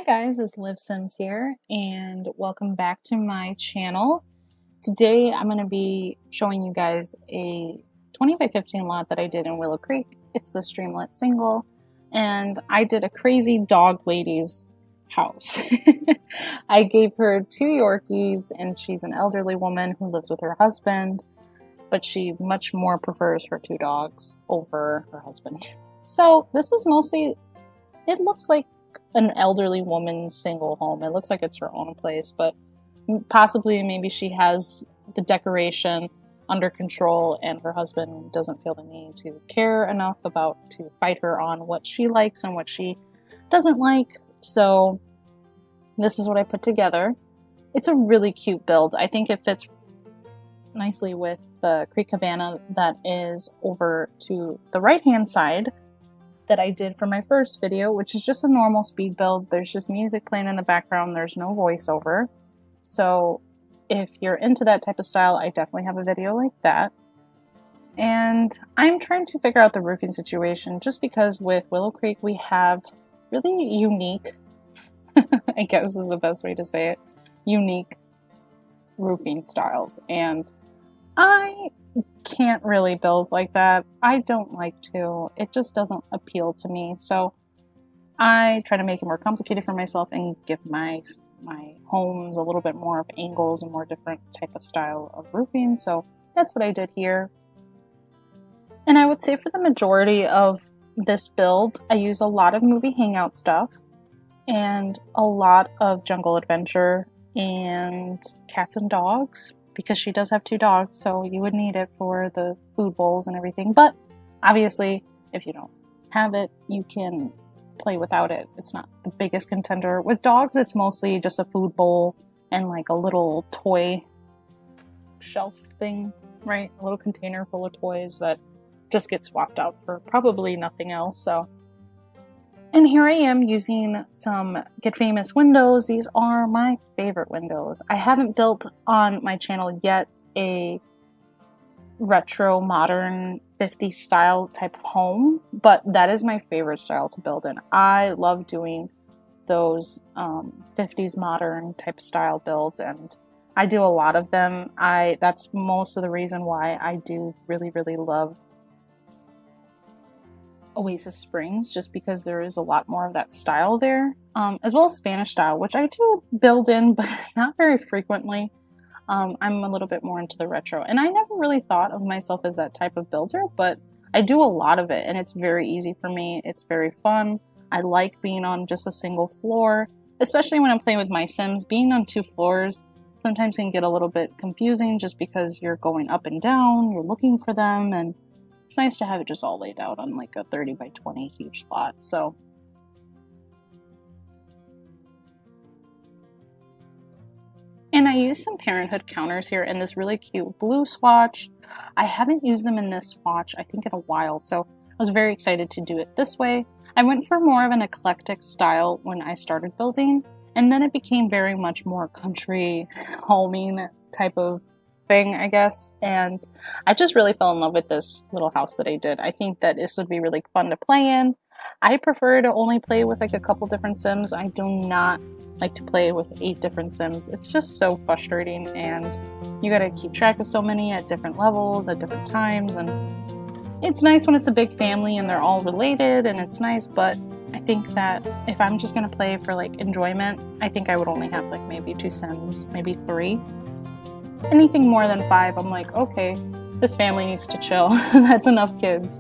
guys, it's Liv Sims here, and welcome back to my channel. Today I'm going to be showing you guys a 20 by 15 lot that I did in Willow Creek. It's the Streamlet single, and I did a crazy dog lady's house. I gave her 2 Yorkies, and she's an elderly woman who lives with her husband, but she much more prefers her 2 dogs over her husband. So this is mostly, it looks like an elderly woman's single home. It looks like it's her own place, but possibly maybe she has the decoration under control and her husband doesn't feel the need to care enough about to fight her on what she likes and what she doesn't like. So this is what I put together. It's a really cute build. I think it fits nicely with the Creek Cabana that is over to the right hand side that I did for my first video, which is just a normal speed build. There's just music playing in the background. There's no voiceover. So if you're into that type of style, I definitely have a video like that. And I'm trying to figure out the roofing situation just because with Willow Creek, we have really unique, I guess is the best way to say it, unique roofing styles. And I can't really build like that. I don't like to. It just doesn't appeal to me. So I try to make it more complicated for myself and give my homes a little bit more of angles and more different type of style of roofing. So that's what I did here. And I would say for the majority of this build, I use a lot of movie hangout stuff and a lot of jungle adventure and cats and dogs, because she does have 2 dogs, so you would need it for the food bowls and everything. But obviously, if you don't have it, you can play without it. It's not the biggest contender. With dogs, it's mostly just a food bowl and like a little toy shelf thing, right? A little container full of toys that just get swapped out for probably nothing else. So, and here I am using some Get Famous windows. These are my favorite windows. I haven't built on my channel yet a retro modern 50s style type of home, but that is my favorite style to build in. I love doing those 50s modern type style builds, and I do a lot of them. That's most of the reason why I do really love Oasis Springs, just because there is a lot more of that style there, as well as Spanish style, which I do build in, but not very frequently. I'm a little bit more into the retro, and I never really thought of myself as that type of builder, but I do a lot of it, and it's very easy for me. It's very fun. I like being on just a single floor, especially when I'm playing with my Sims. Being on 2 floors sometimes can get a little bit confusing just because you're going up and down, you're looking for them, and it's nice to have it just all laid out on like a 30 by 20 huge lot. So and I used some Parenthood counters here in this really cute blue swatch. I haven't used them in this swatch, I think, in a while, so I was very excited to do it this way. I went for more of an eclectic style when I started building, and then it became very much more country homing type of thing, I guess, and I just really fell in love with this little house that I did. I think that this would be really fun to play in. I prefer to only play with like a couple different Sims. I do not like to play with 8 different Sims. It's just so frustrating, and you gotta keep track of so many at different levels at different times, and it's nice when it's a big family and they're all related and it's nice, but I think that if I'm just gonna play for like enjoyment, I think I would only have like maybe 2 Sims, maybe 3. Anything more than 5, I'm like, okay, this family needs to chill. That's enough kids.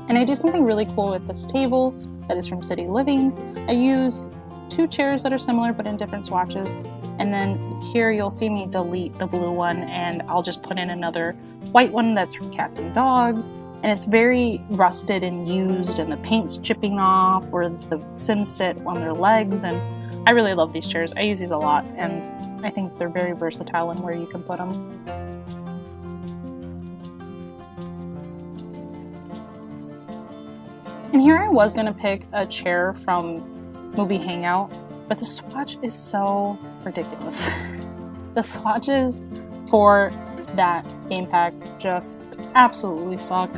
And I do something really cool with this table that is from City Living. I use 2 chairs that are similar but in different swatches. And then here you'll see me delete the blue one, and I'll just put in another white one that's for cats and dogs. And it's very rusted and used, and the paint's chipping off where the Sims sit on their legs. And I really love these chairs. I use these a lot, and I think they're very versatile in where you can put them. And here I was gonna pick a chair from Movie Hangout, but the swatch is so ridiculous. The swatches for that game pack just absolutely suck.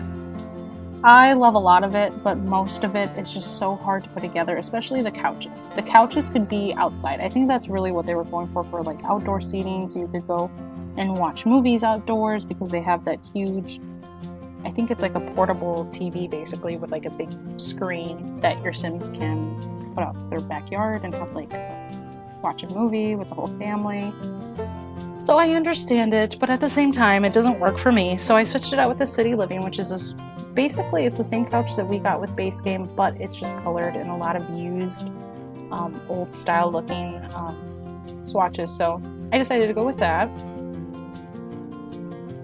I love a lot of it, but most of it is just so hard to put together, especially the couches. The couches could be outside. I think that's really what they were going for like outdoor seating, so you could go and watch movies outdoors because they have that huge, I think it's like a portable TV basically with like a big screen that your Sims can put out their backyard and have like watch a movie with the whole family. So I understand it, but at the same time it doesn't work for me. So I switched it out with the City Living, which is basically it's the same couch that we got with base game, but it's just colored in a lot of used old style looking swatches. So I decided to go with that.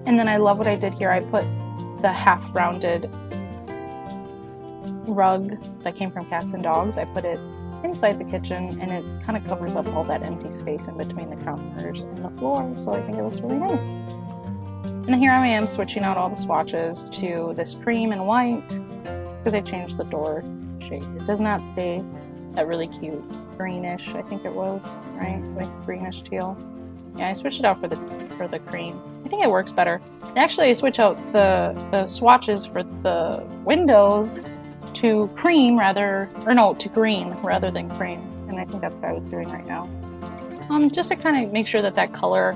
And then I love what I did here. I put the half rounded rug that came from Cats and Dogs. I put it inside the kitchen and it kind of covers up all that empty space in between the counters and the floor, so I think it looks really nice. And here I am switching out all the swatches to this cream and white because I changed the door shade. It does not stay that really cute greenish, I think it was, right? Like greenish teal. Yeah, I switched it out for the cream. I think it works better. Actually, I switch out the swatches for the windows to cream to green rather than cream. And I think that's what I was doing right now. Just to kind of make sure that color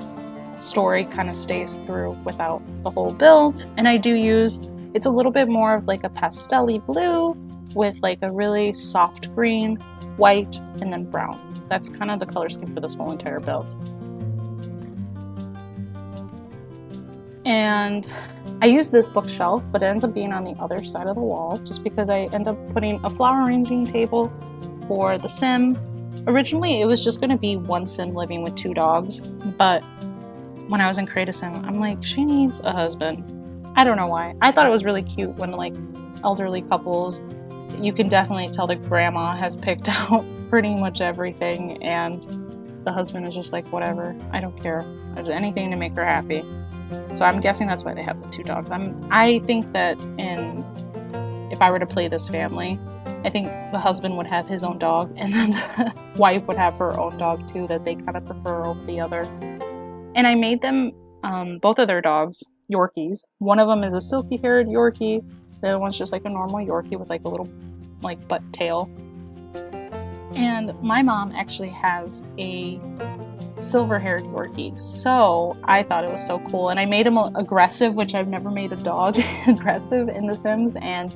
story kind of stays through without the whole build. And I do use, it's a little bit more of like a pastel-y blue with like a really soft green, white, and then brown. That's kind of the color scheme for this whole entire build. And I use this bookshelf, but it ends up being on the other side of the wall just because I end up putting a flower arranging table for the Sim. Originally, it was just going to be one Sim living with 2 dogs, but when I was in Create a Sim, I'm like, she needs a husband. I don't know why. I thought it was really cute when like elderly couples, you can definitely tell the grandma has picked out pretty much everything and the husband is just like, whatever, I don't care. There's anything to make her happy. So I'm guessing that's why they have the 2 dogs. I think that if I were to play this family, I think the husband would have his own dog and then the wife would have her own dog too that they kind of prefer over the other. And I made them, both of their dogs, Yorkies. One of them is a silky-haired Yorkie. The other one's just like a normal Yorkie with like a little like butt tail. And my mom actually has a silver-haired Yorkie, so I thought it was so cool. And I made him aggressive, which I've never made a dog aggressive in The Sims, and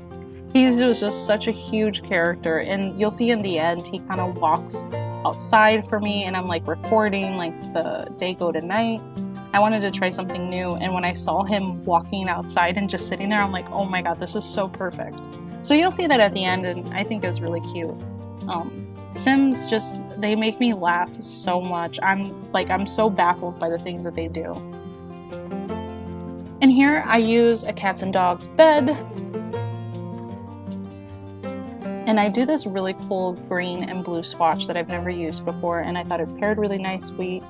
he's just such a huge character. And you'll see in the end, he kind of walks outside for me, and I'm like recording like the day go to night. I wanted to try something new, and when I saw him walking outside and just sitting there, I'm like, oh my god, this is so perfect. So you'll see that at the end, and I think it's really cute. Sims just, they make me laugh so much. I'm so baffled by the things that they do. And here I use a Cats and Dogs bed. And I do this really cool green and blue swatch that I've never used before, and I thought it paired really nicely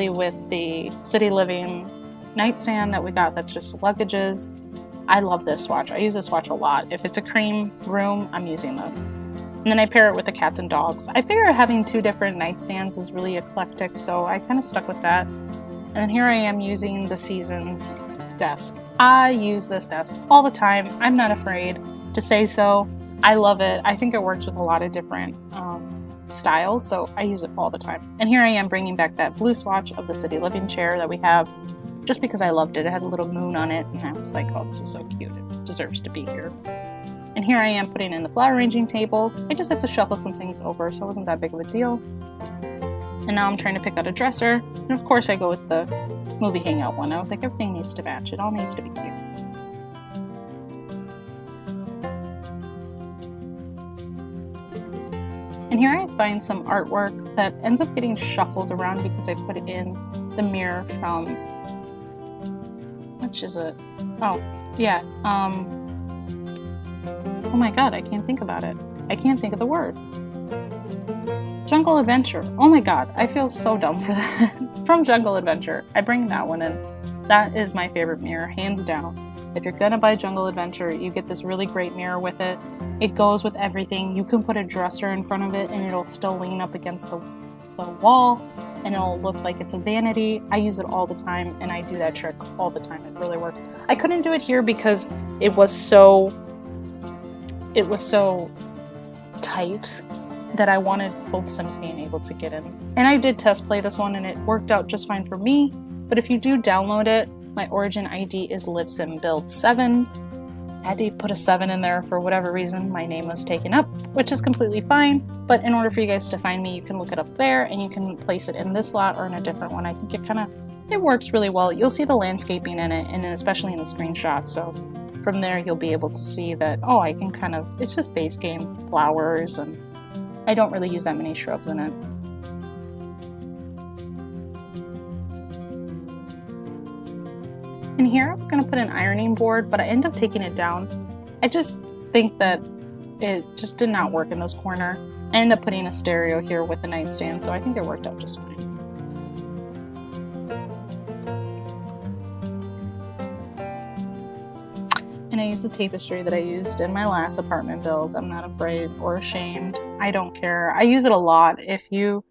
with the City Living nightstand that we got that's just luggages. I love this swatch. I use this swatch a lot. If it's a cream room, I'm using this. And then I pair it with the Cats and Dogs. I figure having 2 different nightstands is really eclectic, so I kind of stuck with that. And then here I am using the Seasons desk. I use this desk all the time. I'm not afraid to say so. I love it. I think it works with a lot of different styles, so I use it all the time. And here I am bringing back that blue swatch of the City Living chair that we have, just because I loved it. It had a little moon on it, and I was like, oh, this is so cute. It deserves to be here. And here I am putting in the flower arranging table. I just had to shuffle some things over, so it wasn't that big of a deal. And now I'm trying to pick out a dresser. And of course I go with the movie hangout one. I was like, everything needs to match. It all needs to be cute. And here I find some artwork that ends up getting shuffled around because I put it in the mirror from, which is it? Oh, yeah. Oh my god, I can't think about it. I can't think of the word. Jungle Adventure. Oh my god, I feel so dumb for that. From Jungle Adventure. I bring that one in. That is my favorite mirror, hands down. If you're gonna buy Jungle Adventure, you get this really great mirror with it. It goes with everything. You can put a dresser in front of it and it'll still lean up against the wall and it'll look like it's a vanity. I use it all the time and I do that trick all the time. It really works. I couldn't do it here because it was so it was so tight that I wanted both Sims being able to get in. And I did test play this one and it worked out just fine for me. But if you do download it, my origin ID is LivSimBuild7. I had to put a 7 in there for whatever reason. My name was taken up, which is completely fine. But in order for you guys to find me, you can look it up there and you can place it in this slot or in a different one. I think it works really well. You'll see the landscaping in it, and especially in the screenshot. So from there, you'll be able to see that, oh, I can kind of, it's just base game flowers, and I don't really use that many shrubs in it. And here I was going to put an ironing board, but I ended up taking it down. I just think that it just did not work in this corner. I ended up putting a stereo here with the nightstand, so I think it worked out just fine. And I used the tapestry that I used in my last apartment build. I'm not afraid or ashamed. I don't care. I use it a lot. If you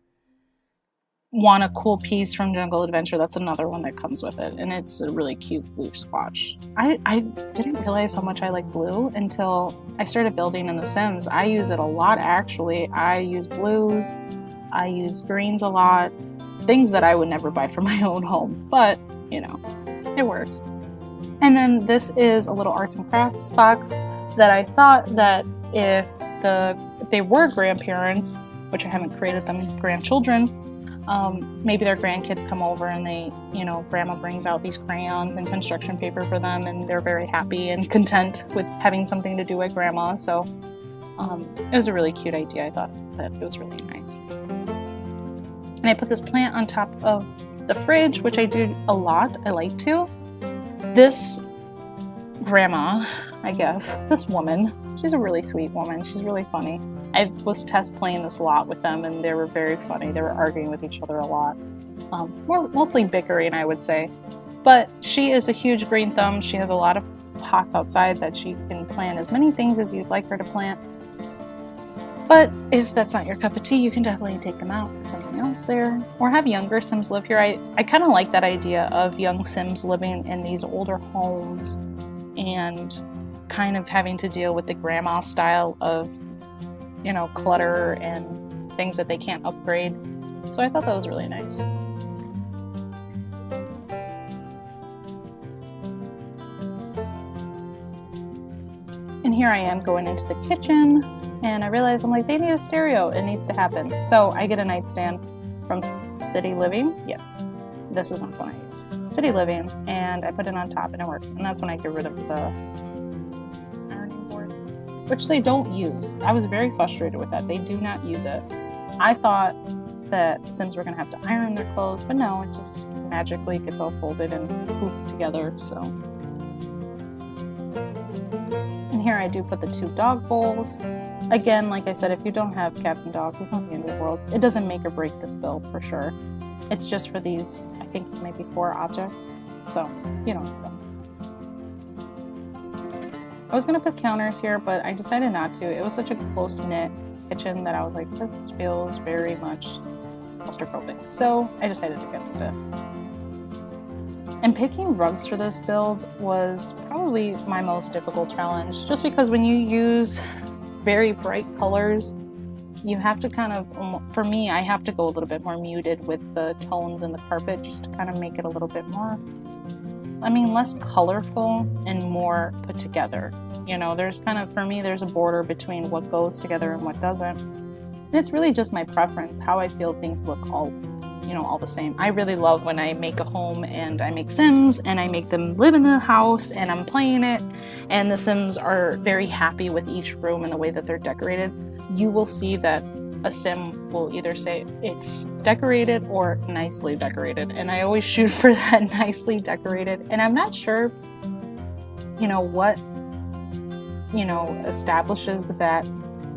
want a cool piece from Jungle Adventure, that's another one that comes with it, and it's a really cute blue swatch. I didn't realize how much I like blue until I started building in The Sims. I use it a lot, actually. I use blues, I use greens a lot, things that I would never buy for my own home, but you know, it works. And then this is a little arts and crafts box that I thought that if they were grandparents, which I haven't created them, grandchildren, maybe their grandkids come over and they, you know, grandma brings out these crayons and construction paper for them and they're very happy and content with having something to do at grandma. So it was a really cute idea. I thought that it was really nice. And I put this plant on top of the fridge, which I do a lot. I like to. This grandma, I guess, this woman, she's a really sweet woman. She's really funny. I was test playing this a lot with them and they were very funny. They were arguing with each other a lot. Mostly bickering, I would say. But she is a huge green thumb. She has a lot of pots outside that she can plant as many things as you'd like her to plant. But if that's not your cup of tea, you can definitely take them out, put something else there, or have younger Sims live here. I kind of like that idea of young Sims living in these older homes and kind of having to deal with the grandma style of, you know, clutter and things that they can't upgrade. So I thought that was really nice. And here I am going into the kitchen, and I realize I'm like, they need a stereo. It needs to happen. So I get a nightstand from City Living. Yes, this is not the one I use. City Living, and I put it on top and it works. And that's when I get rid of the ironing board, which they don't use. I was very frustrated with that. They do not use it. I thought that Sims were gonna have to iron their clothes, but no, it just magically gets all folded and poofed together, so. And here I do put the 2 dog bowls. Again, like I said, if you don't have cats and dogs, it's not the end of the world. It doesn't make or break this build for sure. It's just for these, I think maybe 4 objects. So, you know. I was gonna put counters here, but I decided not to. It was such a close-knit kitchen that I was like, this feels very much claustrophobic. So I decided against it. And picking rugs for this build was probably my most difficult challenge, just because when you use very bright colors, you have to kind of, for me, I have to go a little bit more muted with the tones in the carpet just to kind of make it a little bit more, I mean, less colorful and more put together. You know, there's kind of, for me, there's a border between what goes together and what doesn't. And it's really just my preference, how I feel things look all, you know, all the same. I really love when I make a home and I make Sims and I make them live in the house and I'm playing it and the Sims are very happy with each room and the way that they're decorated. You will see that a Sim will either say it's decorated or nicely decorated, and I always shoot for that nicely decorated. And I'm not sure, you know, what, you know, establishes that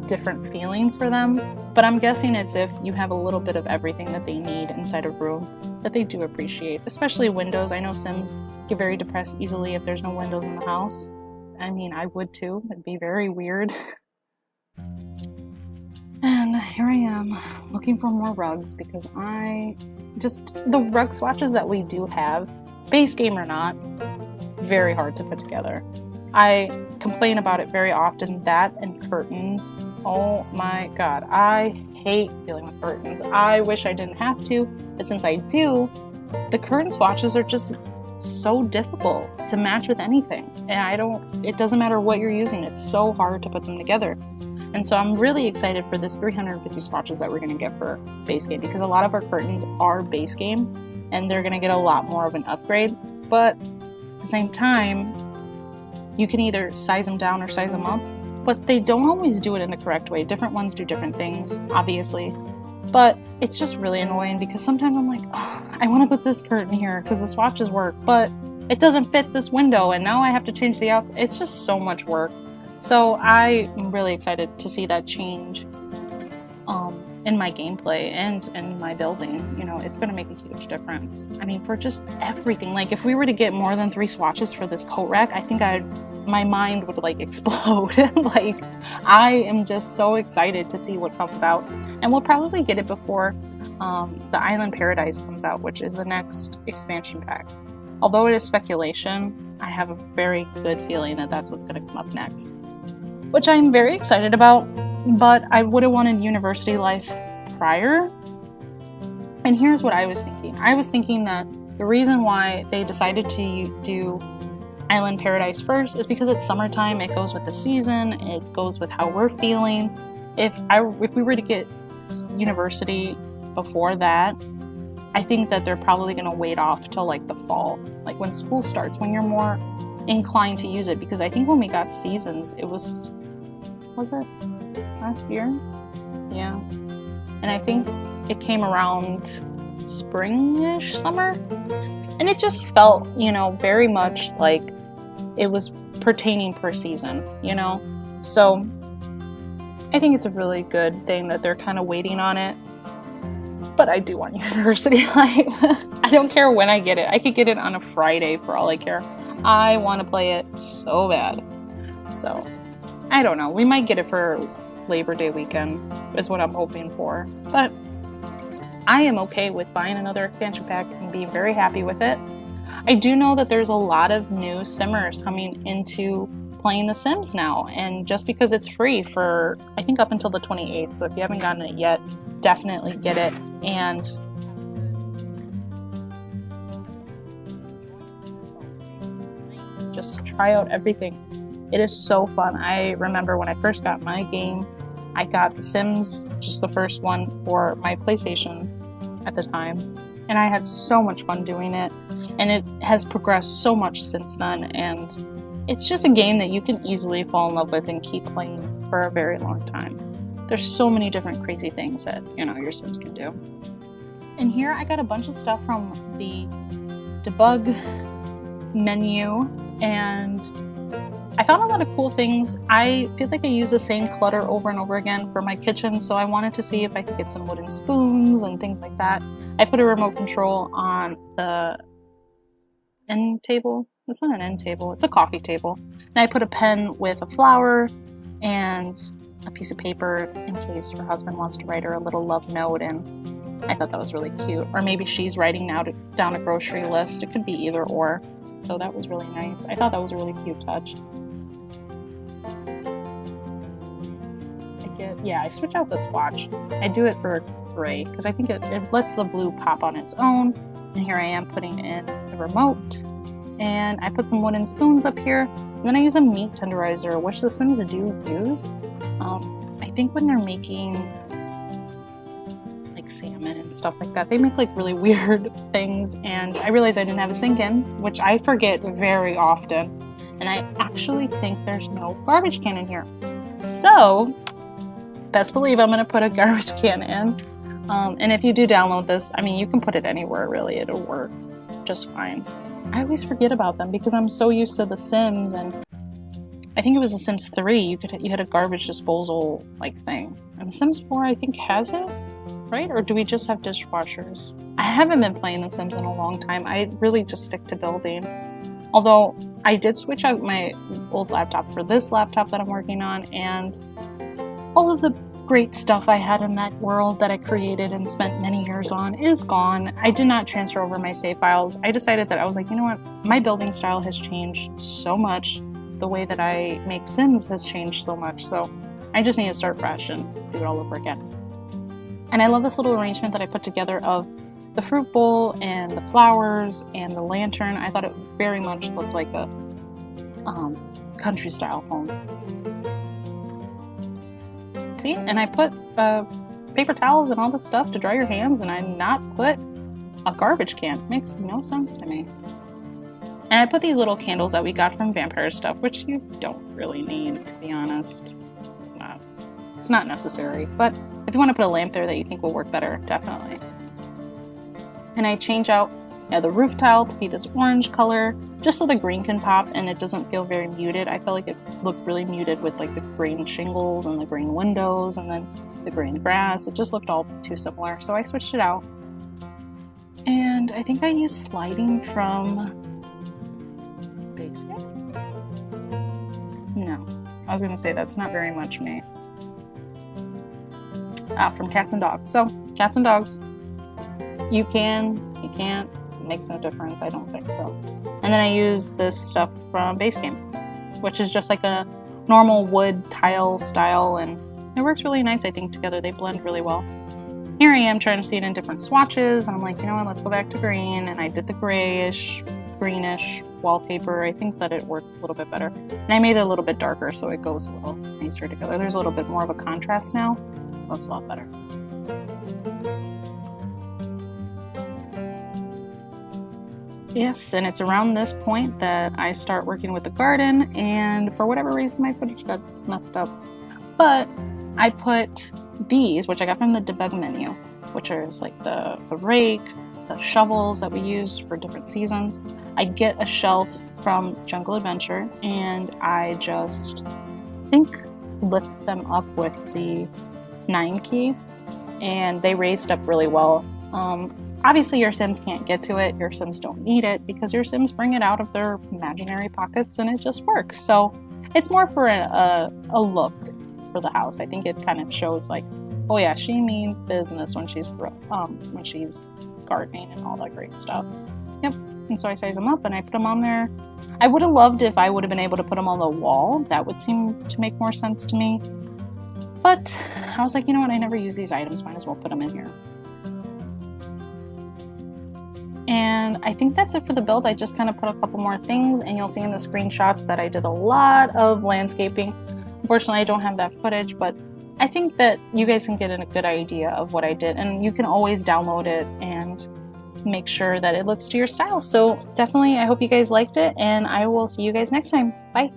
different feeling for them, but I'm guessing it's if you have a little bit of everything that they need inside a room that they do appreciate, especially windows. I know Sims get very depressed easily if there's no windows in the house. I mean, I would too. It'd be very weird. And here I am looking for more rugs because the rug swatches that we do have, base game or not, very hard to put together. I complain about it very often, that and curtains. Oh my god, I hate dealing with curtains. I wish I didn't have to, but since I do, the curtain swatches are just so difficult to match with anything. And it doesn't matter what you're using, it's so hard to put them together. And so I'm really excited for this 350 swatches that we're going to get for base game, because a lot of our curtains are base game and they're going to get a lot more of an upgrade. But at the same time, you can either size them down or size them up, but they don't always do it in the correct way. Different ones do different things, obviously. But it's just really annoying because sometimes I'm like, oh, I want to put this curtain here because the swatches work, but it doesn't fit this window and now I have to change the outside. It's just so much work. So I'm really excited to see that change in my gameplay and in my building. You know, it's going to make a huge difference. I mean, for just everything. Like, if we were to get more than 3 swatches for this coat rack, I think my mind would like explode. Like, I am just so excited to see what comes out. And we'll probably get it before the Island Paradise comes out, which is the next expansion pack. Although it is speculation, I have a very good feeling that that's what's going to come up next, which I'm very excited about, but I would have wanted university life prior. And here's what I was thinking. I was thinking that the reason why they decided to do Island Paradise first is because it's summertime, it goes with the season, it goes with how we're feeling. If we were to get university before that, I think that they're probably going to wait off till like the fall, like when school starts, when you're more inclined to use it. Because I think when we got seasons, it was it last year? Yeah. And I think it came around spring-ish, summer, and it just felt, you know, very much like it was pertaining per season, you know. So I think it's a really good thing that they're kind of waiting on it. But I do want university life. I don't care when I get it. I could get it on a Friday for all I care. I want to play it so bad. So I don't know. We might get it for Labor Day weekend is what I'm hoping for. But I am okay with buying another expansion pack and being very happy with it. I do know that there's a lot of new simmers coming into playing The Sims now, and just because it's free for, I think, up until the 28th, so if you haven't gotten it yet, definitely get it. And just try out everything. It is so fun. I remember when I first got my game, I got The Sims, just the first one, for my PlayStation at the time, and I had so much fun doing it, and it has progressed so much since then, and it's just a game that you can easily fall in love with and keep playing for a very long time. There's so many different crazy things that, you know, your Sims can do. And here I got a bunch of stuff from the debug menu, and I found a lot of cool things. I feel like I use the same clutter over and over again for my kitchen, so I wanted to see if I could get some wooden spoons and things like that. I put a remote control on the end table. It's not an end table, it's a coffee table. And I put a pen with a flower and a piece of paper in case her husband wants to write her a little love note, and I thought that was really cute. Or maybe she's writing down a grocery list. It could be either or. So that was really nice. I thought that was a really cute touch. I switch out the swatch. I do it for gray because I think it lets the blue pop on its own. And here I am putting in the remote. And I put some wooden spoons up here. And then I use a meat tenderizer, which the Sims do use. I think when they're making like salmon and stuff like that, they make like really weird things. And I realized I didn't have a sink in, which I forget very often. And I actually think there's no garbage can in here. So, best believe I'm going to put a garbage can in. And if you do download this, I mean, you can put it anywhere, really. It'll work just fine. I always forget about them because I'm so used to The Sims, and I think it was The Sims 3, you had a garbage disposal like thing. And Sims 4, I think, has it, right? Or do we just have dishwashers? I haven't been playing The Sims in a long time. I really just stick to building. Although I did switch out my old laptop for this laptop that I'm working on, and all of the great stuff I had in that world that I created and spent many years on is gone. I did not transfer over my save files. I decided that I was like, you know what? My building style has changed so much the way that I make Sims has changed so much, so I just need to start fresh and do it all over again. And I love this little arrangement that I put together of the fruit bowl and the flowers and the lantern. I thought it very much looked like a country style home. See, and I put paper towels and all this stuff to dry your hands, and I not put a garbage can. It makes no sense to me. And I put these little candles that we got from Vampire Stuff, which you don't really need, to be honest. It's not necessary, but if you want to put a lamp there that you think will work better, definitely. And I change out the roof tile to be this orange color, just so the green can pop and it doesn't feel very muted. I felt like it looked really muted with like the green shingles and the green windows and then the green grass. It just looked all too similar, so I switched it out. And I think I used sliding from basement? No, I was gonna say that's not very much me. From Cats and Dogs. So, Cats and Dogs, you can, you can't, it makes no difference, I don't think so. And then I use this stuff from Base Game, which is just like a normal wood tile style, and it works really nice, I think, together. They blend really well. Here I am trying to see it in different swatches, and I'm like, you know what, let's go back to green, and I did the grayish, greenish wallpaper. I think that it works a little bit better. And I made it a little bit darker so it goes a little nicer together. There's a little bit more of a contrast now. Looks a lot better. Yes, and it's around this point that I start working with the garden, and for whatever reason my footage got messed up. But I put these, which I got from the debug menu, which is like the rake, the shovels that we use for different seasons. I get a shelf from Jungle Adventure, and I just lift them up with the 9 key, and they raised up really well. Obviously your Sims can't get to it, your Sims don't need it, because your Sims bring it out of their imaginary pockets and it just works. So it's more for a look for the house. I think it kind of shows like, oh yeah, she means business when she's gardening and all that great stuff. Yep, and so I size them up and I put them on there. I would have loved if I would have been able to put them on the wall. That would seem to make more sense to me. But I was like, you know what, I never use these items, might as well put them in here. And I think that's it for the build. I just kind of put a couple more things, and you'll see in the screenshots that I did a lot of landscaping. Unfortunately, I don't have that footage, but I think that you guys can get a good idea of what I did, and you can always download it and make sure that it looks to your style. So definitely, I hope you guys liked it, and I will see you guys next time. Bye!